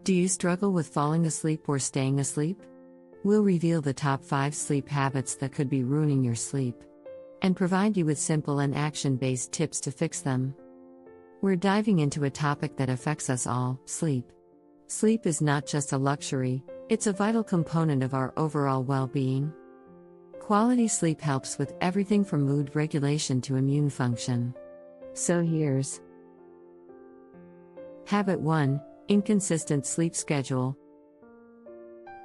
Do you struggle with falling asleep or staying asleep? We'll reveal the top 5 sleep habits that could be ruining your sleep, and provide you with simple and action-based tips to fix them. We're diving into a topic that affects us all: sleep. Sleep is not just a luxury, it's a vital component of our overall well-being. Quality sleep helps with everything from mood regulation to immune function. So here's Habit 1: Inconsistent sleep schedule.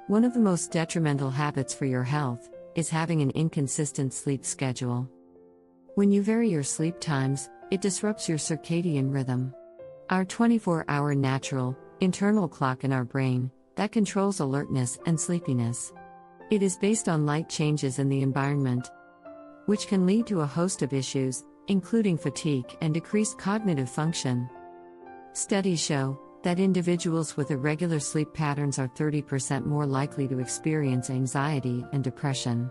One of the most detrimental habits for your health is having an inconsistent sleep schedule. When you vary your sleep times, it disrupts your circadian rhythm, our 24-hour natural, internal clock in our brain that controls alertness and sleepiness. It is based on light changes in the environment, which can lead to a host of issues, including fatigue and decreased cognitive function. Studies show that individuals with irregular sleep patterns are 30% more likely to experience anxiety and depression.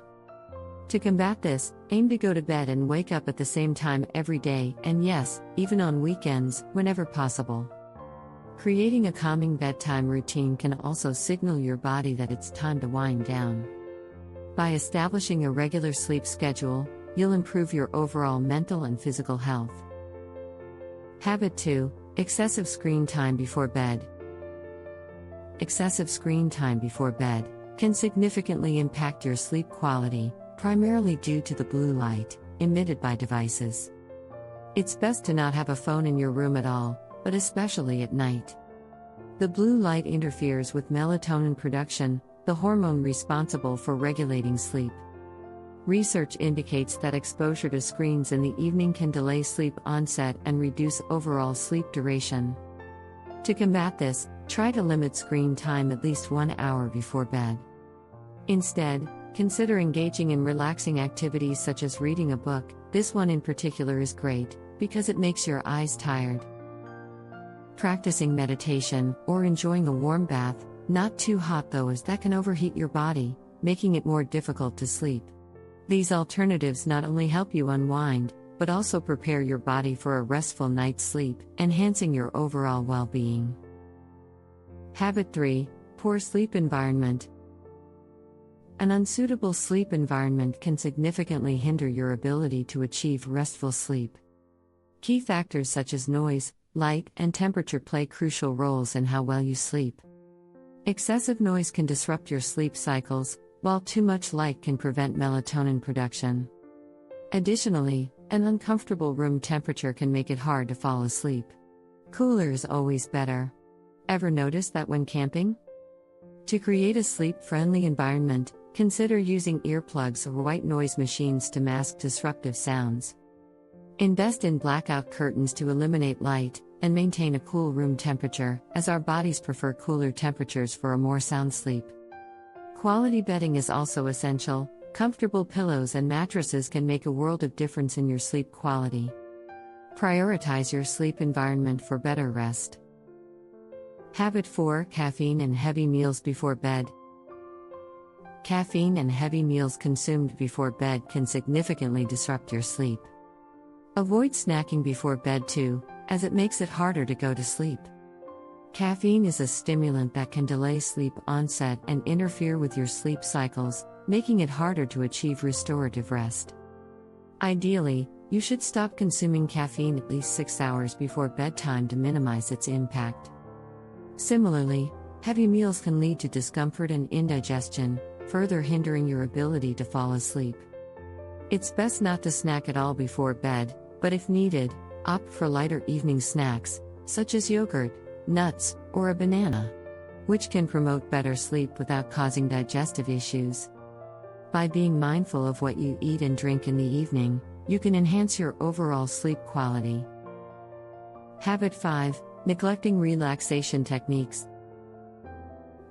To combat this, aim to go to bed and wake up at the same time every day, and yes, even on weekends, whenever possible. Creating a calming bedtime routine can also signal your body that it's time to wind down. By establishing a regular sleep schedule, you'll improve your overall mental and physical health. Habit 2: Excessive screen time before bed. Excessive screen time before bed can significantly impact your sleep quality, primarily due to the blue light emitted by devices. It's best to not have a phone in your room at all, but especially at night. The blue light interferes with melatonin production, the hormone responsible for regulating sleep. Research indicates that exposure to screens in the evening can delay sleep onset and reduce overall sleep duration. To combat this, try to limit screen time at least 1 hour before bed. Instead, consider engaging in relaxing activities such as reading a book. This one in particular is great, because it makes your eyes tired. Practicing meditation, or enjoying a warm bath, not too hot though, as that can overheat your body, making it more difficult to sleep. These alternatives not only help you unwind, but also prepare your body for a restful night's sleep, enhancing your overall well-being. Habit 3: Poor sleep environment. An unsuitable sleep environment can significantly hinder your ability to achieve restful sleep. Key factors such as noise, light, and temperature play crucial roles in how well you sleep. Excessive noise can disrupt your sleep cycles, while too much light can prevent melatonin production. Additionally, an uncomfortable room temperature can make it hard to fall asleep. Cooler is always better. Ever notice that when camping? To create a sleep-friendly environment, consider using earplugs or white noise machines to mask disruptive sounds. Invest in blackout curtains to eliminate light, and maintain a cool room temperature, as our bodies prefer cooler temperatures for a more sound sleep. Quality bedding is also essential. Comfortable pillows and mattresses can make a world of difference in your sleep quality. Prioritize your sleep environment for better rest. Habit 4: Caffeine and heavy meals before bed. Caffeine and heavy meals consumed before bed can significantly disrupt your sleep. Avoid snacking before bed too, as it makes it harder to go to sleep. Caffeine is a stimulant that can delay sleep onset and interfere with your sleep cycles, making it harder to achieve restorative rest. Ideally, you should stop consuming caffeine at least 6 hours before bedtime to minimize its impact. Similarly, heavy meals can lead to discomfort and indigestion, further hindering your ability to fall asleep. It's best not to snack at all before bed, but if needed, opt for lighter evening snacks, such as yogurt, nuts, or a banana, which can promote better sleep without causing digestive issues. By being mindful of what you eat and drink in the evening, you can enhance your overall sleep quality. Habit 5: Neglecting relaxation techniques.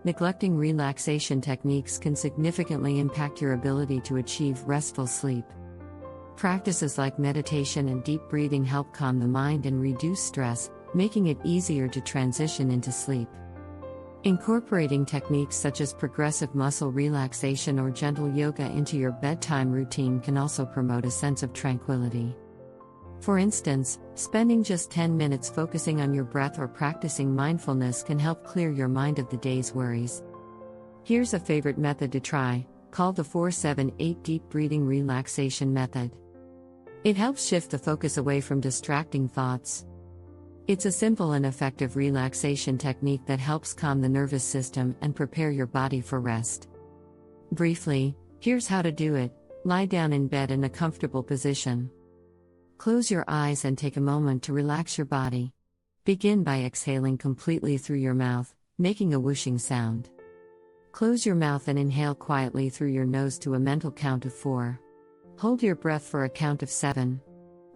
Neglecting relaxation techniques can significantly impact your ability to achieve restful sleep. Practices like meditation and deep breathing help calm the mind and reduce stress, making it easier to transition into sleep. Incorporating techniques such as progressive muscle relaxation or gentle yoga into your bedtime routine can also promote a sense of tranquility. For instance, spending just 10 minutes focusing on your breath or practicing mindfulness can help clear your mind of the day's worries. Here's a favorite method to try, called the 4-7-8 Deep Breathing Relaxation Method. It helps shift the focus away from distracting thoughts. It's a simple and effective relaxation technique that helps calm the nervous system and prepare your body for rest. Briefly, here's how to do it. Lie down in bed in a comfortable position. Close your eyes and take a moment to relax your body. Begin by exhaling completely through your mouth, making a whooshing sound. Close your mouth and inhale quietly through your nose to a mental count of 4. Hold your breath for a count of 7.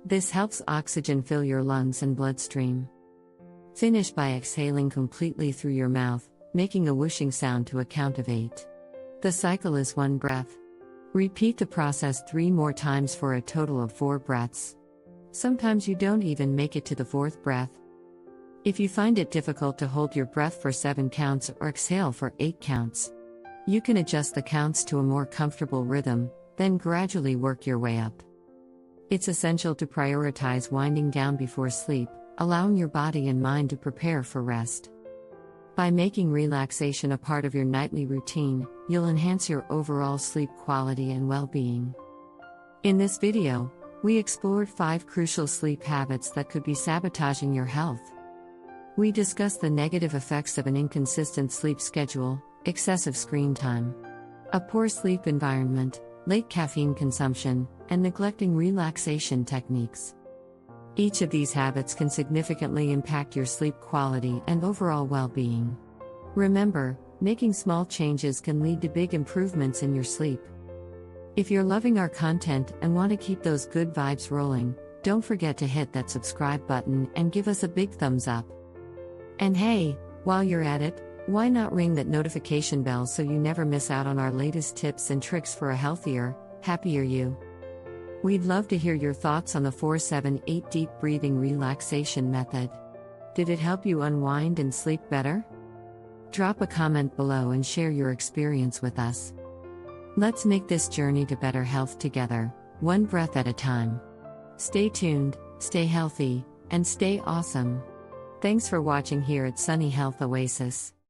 This helps oxygen fill your lungs and bloodstream. Finish by exhaling completely through your mouth, making a whooshing sound to a count of 8. The cycle is 1 breath. Repeat the process 3 more times for a total of 4 breaths. Sometimes you don't even make it to the 4th breath. If you find it difficult to hold your breath for 7 counts or exhale for 8 counts, you can adjust the counts to a more comfortable rhythm, then gradually work your way up. It's essential to prioritize winding down before sleep, allowing your body and mind to prepare for rest. By making relaxation a part of your nightly routine, you'll enhance your overall sleep quality and well-being. In this video, we explored 5 crucial sleep habits that could be sabotaging your health. We discussed the negative effects of an inconsistent sleep schedule, excessive screen time, a poor sleep environment, late caffeine consumption, and neglecting relaxation techniques. Each of these habits can significantly impact your sleep quality and overall well-being. Remember, making small changes can lead to big improvements in your sleep. If you're loving our content and want to keep those good vibes rolling, don't forget to hit that subscribe button and give us a big thumbs up. And hey, while you're at it, why not ring that notification bell so you never miss out on our latest tips and tricks for a healthier, happier you? We'd love to hear your thoughts on the 4-7-8 Deep Breathing Relaxation Method. Did it help you unwind and sleep better? Drop a comment below and share your experience with us. Let's make this journey to better health together, one breath at a time. Stay tuned, stay healthy, and stay awesome. Thanks for watching here at Sunny Health Oasis.